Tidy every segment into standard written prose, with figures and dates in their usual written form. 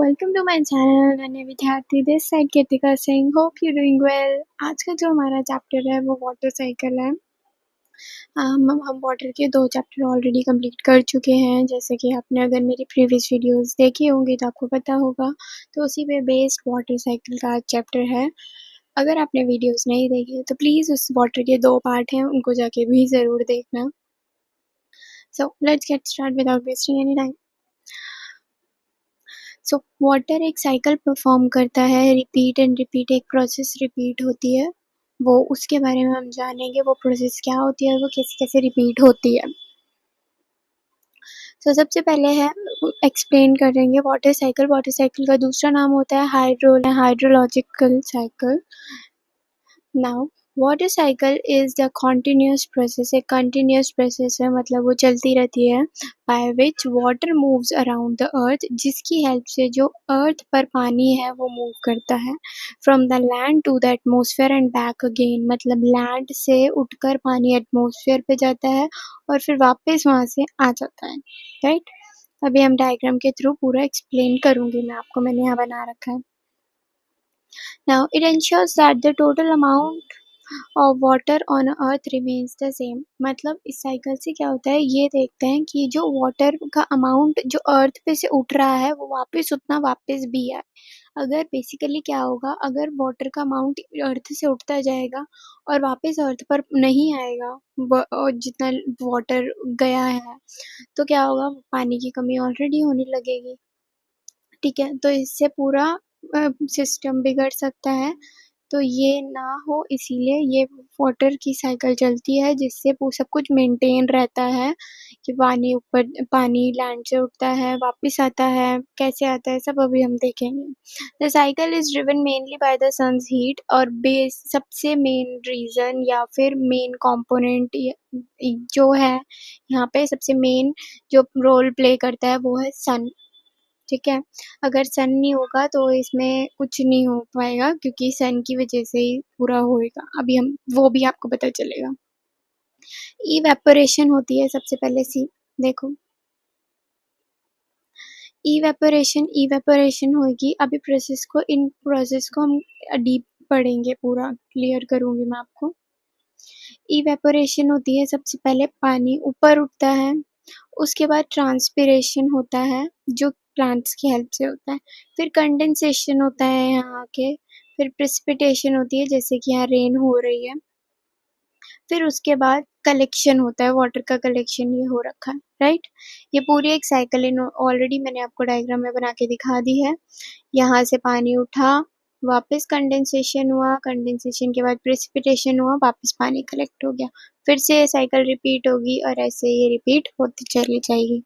Welcome to my channel अन्य विद्यार्थी this side Kritika Singh hope you doing well. आज का जो हमारा चैप्टर है वो वाटर साइकिल है। हम वाटर के 2 चैप्टर ऑलरेडी कंप्लीट कर चुके हैं। जैसे कि आपने अगर मेरी प्रीवियस वीडियोस देखी होंगी तो आपको पता होगा, तो उसी पे बेस्ड वाटर साइकिल का आज चैप्टर है। अगर आपने वीडियोस नहीं देखी तो प्लीज़ उस वाटर के 2 पार्ट हैं उनको जाके भी ज़रूर देखना। So let's get start without wasting any time. So water एक साइकिल परफॉर्म करता है, रिपीट एंड रिपीट एक प्रोसेस रिपीट होती है। वो उसके बारे में हम जानेंगे, वो प्रोसेस क्या होती है और वो कैसे-कैसे रिपीट होती है। सबसे पहले है एक्सप्लेन करेंगे वाटर साइकिल। वाटर साइकिल का दूसरा नाम होता है hydrological cycle. Now water cycle is the continuous process. एक कंटिन्यूअस प्रोसेस है, मतलब वो चलती रहती है। By which water moves around the earth, जिसकी हेल्प से जो अर्थ पर पानी है वो मूव करता है। From the land to the atmosphere and back again, मतलब लैंड से उठकर पानी एटमोसफेयर पे जाता है और फिर वापस वहां से आ जाता है। राइट, अभी हम डायग्राम के थ्रू पूरा एक्सप्लेन करूंगी मैं आपको, मैंने यहाँ बना रखा है। Now it ensures that the total amount of water on earth remains the same। मतलब इस साइकिल से क्या होता है, ये देखते हैं कि जो वाटर का अमाउंट जो अर्थ पे से उठ रहा है वो वापस उतना वापस भी आए। अगर बेसिकली क्या होगा, अगर वाटर का अमाउंट अर्थ से उठता जाएगा और वापस अर्थ पर नहीं आएगा और जितना वाटर गया है, तो क्या होगा, पानी की कमी ऑलरेडी होने लगेगी। ठीक है, तो इससे पूरा सिस्टम बिगड़ सकता है। तो ये ना हो, इसीलिए ये वाटर की साइकिल चलती है, जिससे वो सब कुछ मेंटेन रहता है कि पानी लैंड से उठता है वापस आता है, कैसे आता है सब अभी हम देखेंगे। The cycle is driven mainly by the sun's heat, और बेस सबसे मेन रीजन या फिर मेन कंपोनेंट जो है यहाँ पे सबसे मेन जो रोल प्ले करता है वो है सन। ठीक है, अगर सन नहीं होगा तो इसमें कुछ नहीं हो पाएगा, क्योंकि सन की वजह से ही पूरा होएगा। अभी हम वो भी आपको पता चलेगा। इवेपोरेशन होती है सबसे पहले सी, देखो इवेपोरेशन होगी। अभी इन प्रोसेस को हम डीप पढ़ेंगे, पूरा क्लियर करूंगी मैं आपको। इवेपोरेशन होती है, सबसे पहले पानी ऊपर उठता है, उसके बाद ट्रांसपिरेशन होता है जो प्लांट्स की हेल्प से होता है, फिर कंडेंसेशन होता है यहाँ के, फिर प्रेसिपिटेशन होती है जैसे कि यहाँ रेन हो रही है, फिर उसके बाद कलेक्शन होता है, वाटर का कलेक्शन ये हो रखा है। राइट, ये पूरी एक साइकिल इन ऑलरेडी मैंने आपको डायग्राम में बना के दिखा दी है। यहाँ से पानी उठा, वापस कंडेंसेशन हुआ, कंडेंसेशन के बाद प्रेसिपिटेशन हुआ, वापस पानी कलेक्ट हो गया, फिर से ये साइकिल रिपीट होगी और ऐसे ये रिपीट होती चली जाएगी।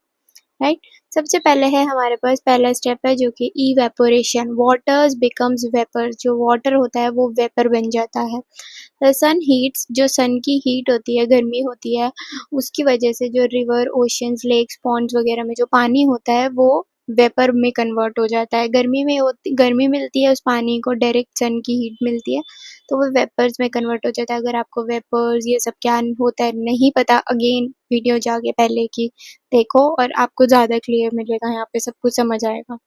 राइट, सबसे पहले है हमारे पास पहला स्टेप है जो कि इवेपोरेशन। वाटर्स बिकम्स वेपर, जो वाटर होता है वो वेपर बन जाता है। द सन हीट्स, जो सन की हीट होती है, गर्मी होती है, उसकी वजह से जो रिवर, ओशंस, लेक्स, पॉन्ड्स वगैरह में जो पानी होता है वो वेपर में कन्वर्ट हो जाता है। गर्मी मिलती है उस पानी को, डायरेक्ट सन की हीट मिलती है, तो वो वेपर्स में कन्वर्ट हो जाता है। अगर आपको वेपर्स ये सब क्या होता है नहीं पता, अगेन वीडियो जाके पहले की देखो और आपको ज़्यादा क्लियर मिलेगा, यहाँ पे सब कुछ समझ आएगा।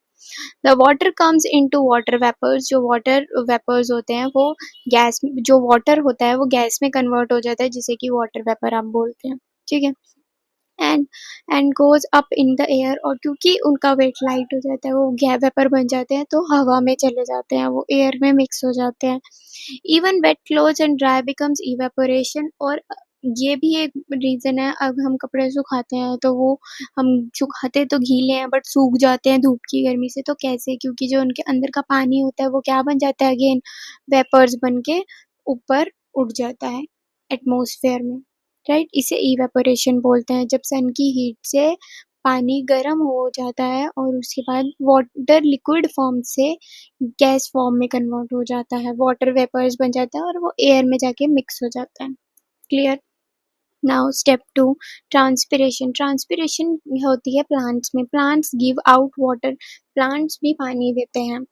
The water comes into water vapours, जो वाटर वेपर्स होते हैं वो गैस, जो वाटर होता है वो गैस में कन्वर्ट हो जाता है, जिसे कि वाटर वेपर आप बोलते हैं। ठीक है, and and goes up in the air, और क्योंकि उनका वेट लाइट हो जाता है वो गैस वेपर बन जाते हैं, तो हवा में चले जाते हैं, वो एयर में मिक्स हो जाते हैं। Even wet clothes and dry becomes evaporation, और ये भी एक रीज़न है। अब हम कपड़े सुखाते हैं तो वो हम सुखाते तो गीले हैं बट सूख जाते हैं धूप की गर्मी से, तो कैसे, क्योंकि जो उनके अंदर का पानी होता है वो क्या बन जाता है, अगेन वेपर्स बन के ऊपर उठ जाता है एटमॉस्फेयर में। राइट, इसे इवेपोरेशन बोलते हैं, जब सन की हीट से पानी गर्म हो जाता है और उसके बाद वाटर लिक्विड फॉर्म से गैस फॉर्म में कन्वर्ट हो जाता है, वाटर वेपर्स बन जाता है और वो एयर में जाके मिक्स हो जाता है। Clear? Now step 2 transpiration. Transpiration होती है प्लांट्स में। Plants give out water. Plants भी पानी देते हैं।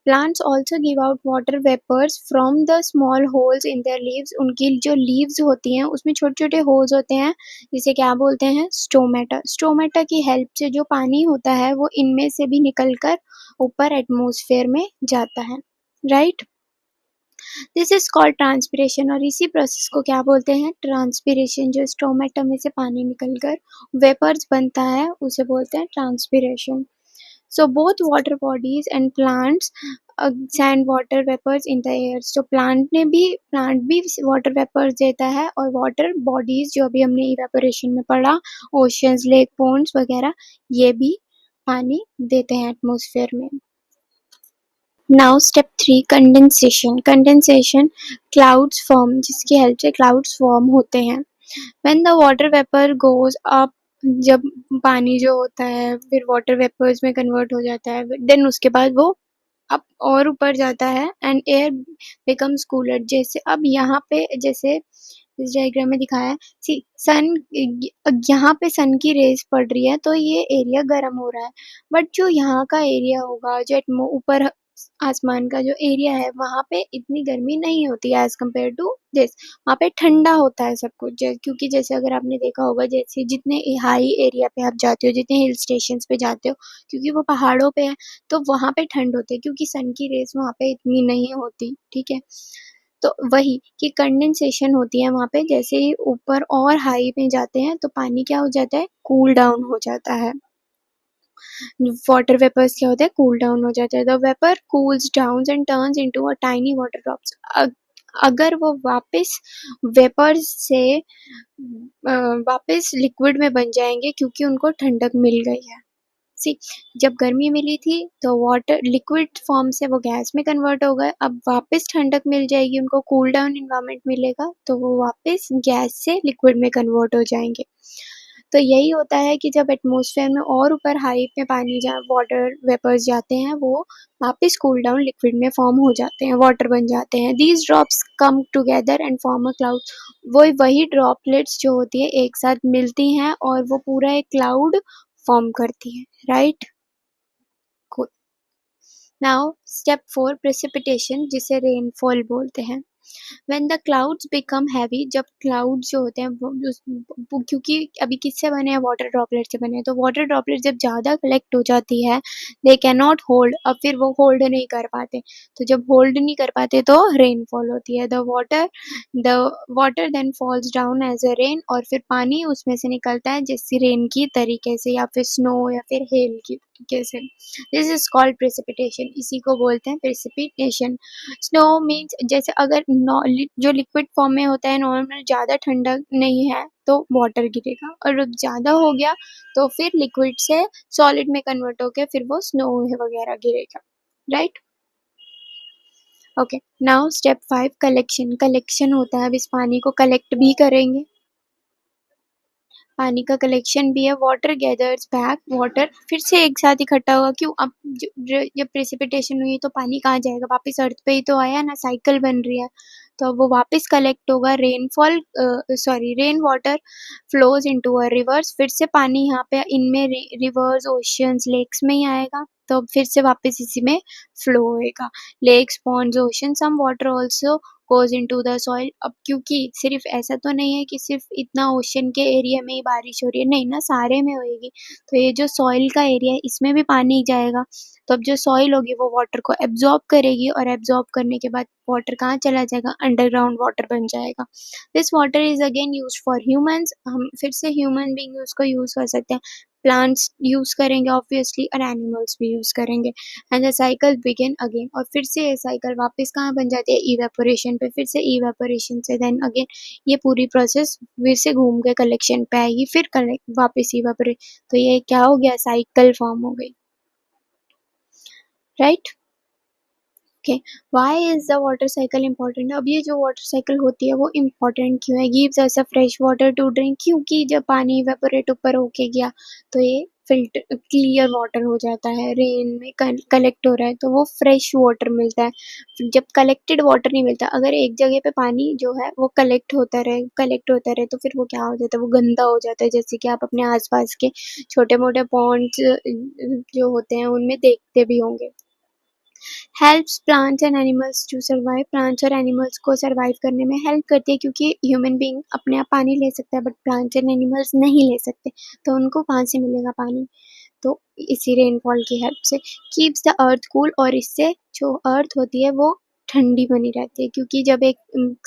Plants also give out water vapours from the small holes in their leaves. उनकी जो लीव्स होती हैं उसमें छोटे-छोटे होल्स होते हैं, जिसे क्या बोलते हैं? स्टोमेटा। स्टोमेटा की हेल्प से जो पानी होता है वो इनमें से भी निकल कर ऊपर एटमॉस्फेयर में जाता है, right? This is called transpiration. और इसी प्रोसेस को क्या बोलते हैं? ट्रांसपिरेशन। जो स्टोमेटा में से पानी निकलकर वेपर्स बनता है उसे बोलते हैं transpiration. So both water bodies and plants send water vapours in the air. तो प्लांट भी वाटर वेपर्स देता है, और वाटर बॉडीज जो अभी हमने इवेपोरेशन में पढ़ा, ओशियंस, लेक, पोन्ड्स वगैरह, ये भी पानी देते हैं एटमॉस्फेयर में। Now step 3 condensation. Condensation clouds form, जिसकी हेल्प से क्लाउड्स फॉर्म होते हैं। When the water vapour goes up, जब पानी जो होता है फिर वाटर वेपर्स में कन्वर्ट हो जाता है, देन उसके बाद वो अप और ऊपर जाता है एंड एयर बिकम्स कूलर। जैसे अब यहाँ पे जैसे इस डायग्राम में दिखाया है, सी सन, यहाँ पे सन की रेज पड़ रही है तो ये एरिया गर्म हो रहा है, बट जो यहाँ का एरिया होगा, जो ऊपर आसमान का जो एरिया है, वहाँ पे इतनी गर्मी नहीं होती है एज कम्पेयर टू दिस। वहाँ पे ठंडा होता है सब कुछ, क्योंकि जैसे अगर आपने देखा होगा, जैसे जितने हाई एरिया पे आप जाते हो, जितने हिल स्टेशन पे जाते हो, क्योंकि वो पहाड़ों पे है, तो वहाँ पे ठंड होती है, क्योंकि सन की रेज वहाँ पे इतनी नहीं होती, ठीक है। तो वही कि कंडेंसेशन होती है वहाँ पे, जैसे ही ऊपर और हाई में जाते हैं तो पानी क्या हो जाता है? कूल डाउन हो जाता है। वाटर वेपर्स क्या होता है? कूल डाउन हो जाता है। The vapour cools down and turns into a tiny water drops. अगर वो वापस वेपर्स से वापस लिक्विड में बन जाएंगे, क्योंकि उनको ठंडक मिल गई है। सी, जब गर्मी मिली थी तो वाटर लिक्विड फॉर्म से वो गैस में कन्वर्ट हो गए, अब वापस ठंडक मिल जाएगी, उनको कूल डाउन इन्वायरमेंट मिलेगा, तो वो वापस गैस से लिक्विड में कन्वर्ट हो जाएंगे। तो यही होता है कि जब एटमॉस्फेयर में और ऊपर हाई पे पानी जा वाटर वेपर्स जाते हैं, वो वापस कूल डाउन लिक्विड में फॉर्म हो जाते हैं, वाटर बन जाते हैं। These drops come together and form a cloud. वही ड्रॉपलेट्स जो होती है एक साथ मिलती हैं और वो पूरा एक क्लाउड फॉर्म करती है, right? Cool. Now step 4 precipitation, जिसे रेनफॉल बोलते हैं। When the clouds become heavy, जब क्लाउड जो होते हैं क्योंकि अभी किससे बने हैं? वाटर ड्रॉपलेट से बने हैं, तो वाटर ड्रॉपलेट जब ज़्यादा कलेक्ट हो जाती है, दे कैन नॉट होल्ड, अब फिर वो होल्ड नहीं कर पाते, तो जब होल्ड नहीं कर पाते तो रेनफॉल होती है। The water then falls down as a rain, और फिर पानी उसमें से निकलता है जैसे रेन की तरीके से, या फिर स्नो या फिर हेल की तरीके से। This is called precipitation. इसी को बोलते हैं प्रेसिपिटेशन। स्नो मीन्स, जैसे अगर जो लिक्विड फॉर्म में होता है नॉर्मल, ज़्यादा ठंडा नहीं है तो वाटर गिरेगा, और जब ज़्यादा हो गया तो फिर लिक्विड से सॉलिड में कन्वर्ट होकर फिर वो स्नो वगैरह गिरेगा, right? Okay, now step 5 collection. Collection होता है, अब इस पानी को कलेक्ट भी करेंगे, पानी का कलेक्शन भी है। वाटर गैदर्स बैक, वाटर फिर से एक साथ इकट्ठा होगा, क्यों? अब जब प्रेसिपिटेशन हुई तो पानी कहाँ जाएगा? वापस अर्थ पे ही तो आया ना, साइकिल बन रही है, तो अब वो वापस कलेक्ट होगा। Rain water flows into a reverse, फिर से पानी यहाँ पे इनमें रिवर्स, ओशियंस, लेक्स में ही आएगा, तो अब फिर से वापस इसी में फ्लो होएगा। Lakes, ponds, ocean, some water also goes into the soil. अब क्योंकि सिर्फ ऐसा तो नहीं है कि सिर्फ इतना ओशन के एरिया में ही बारिश हो रही है, नहीं ना, सारे में होएगी। तो ये जो सॉइल का एरिया है इसमें भी पानी जाएगा, तो अब जो सॉइल होगी वो वाटर को एब्जॉर्ब करेगी, और एब्जॉर्ब करने के बाद वाटर कहाँ चला जाएगा? अंडरग्राउंड वाटर बन जाएगा। This water is again use for humans. हम फिर से ह्यूमन बींग उसको यूज कर सकते हैं, प्लांट्स यूज करेंगे ऑब्वियसली, और एनिमल्स भी यूज करेंगे, and the cycle begin again. और फिर से ये साइकिल वापस कहाँ बन जाती है? इवेपोरेशन पे। फिर से इवेपोरेशन से देन अगेन ये पूरी प्रोसेस फिर से घूम के कलेक्शन पे आएगी, फिर कलेक्ट वापस इवेपोरेट, तो ये क्या हो गया? साइकिल फॉर्म हो गई, right? Okay, why is the water cycle important? अब ये जो वाटर साइकिल होती है वो इम्पोर्टेंट क्यों है? Gives us a fresh water to drink, क्योंकि जब पानी इवेपोरेट ऊपर होके गया तो ये फिल्टर क्लियर वाटर हो जाता है, रेन में कलेक्ट हो रहा है तो वो फ्रेश वाटर मिलता है। फिर जब कलेक्टेड वाटर नहीं मिलता, अगर एक जगह पे पानी जो है वो कलेक्ट होता रहे तो फिर वो क्या हो जाता है, वो गंदा हो जाता है। जैसे कि आप अपने आसपास के छोटे-मोटे पॉन्ड्स जो होते हैं उनमें देखते भी होंगे। Helps plants and animals to survive, plants और एनिमल्स को सर्वाइव करने में हेल्प करती है, क्योंकि ह्यूमन बीइंग अपने आप पानी ले सकता है बट प्लांट्स एंड एनिमल्स नहीं ले सकते, तो उनको कहाँ से मिलेगा पानी? तो इसी रेनफॉल की हेल्प से। कीप्स द अर्थ कूल, और इससे जो अर्थ होती है वो ठंडी बनी रहती है, क्योंकि जब एक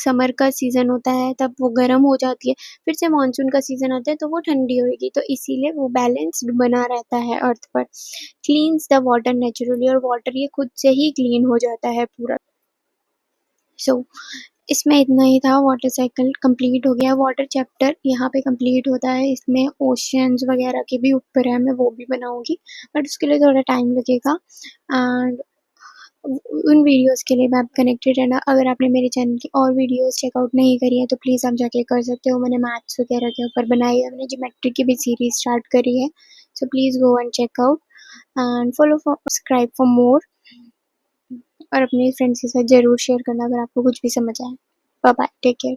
समर का सीज़न होता है तब वो गर्म हो जाती है, फिर से मानसून का सीज़न आता है तो वो ठंडी होएगी, तो इसीलिए वो बैलेंस्ड बना रहता है अर्थ पर। क्लीन्स द वाटर नेचुरली, और वाटर ये खुद से ही क्लीन हो जाता है पूरा। सो इसमें इतना ही था, वाटर साइकिल कंप्लीट हो गया। वाटर चैप्टर यहाँ पे कंप्लीट होता है, इसमें ओशियंस वगैरह के भी ऊपर है, मैं वो भी बनाऊँगी बट उसके लिए थोड़ा टाइम लगेगा। एंड उन वीडियोज़ के लिए मैं कनेक्टेड रहना। अगर आपने मेरे चैनल की और वीडियोज़ चेकआउट नहीं करी है तो प्लीज़ आप जाके कर सकते हो। मैंने मैथ्स वगैरह के ऊपर बनाई है, मैंने ज्योमेट्री की भी सीरीज़ स्टार्ट करी है। So please go and check out and follow for subscribe for more, और अपने फ्रेंड्स के साथ ज़रूर शेयर करना अगर आपको कुछ भी समझ आए। Bye bye, take care.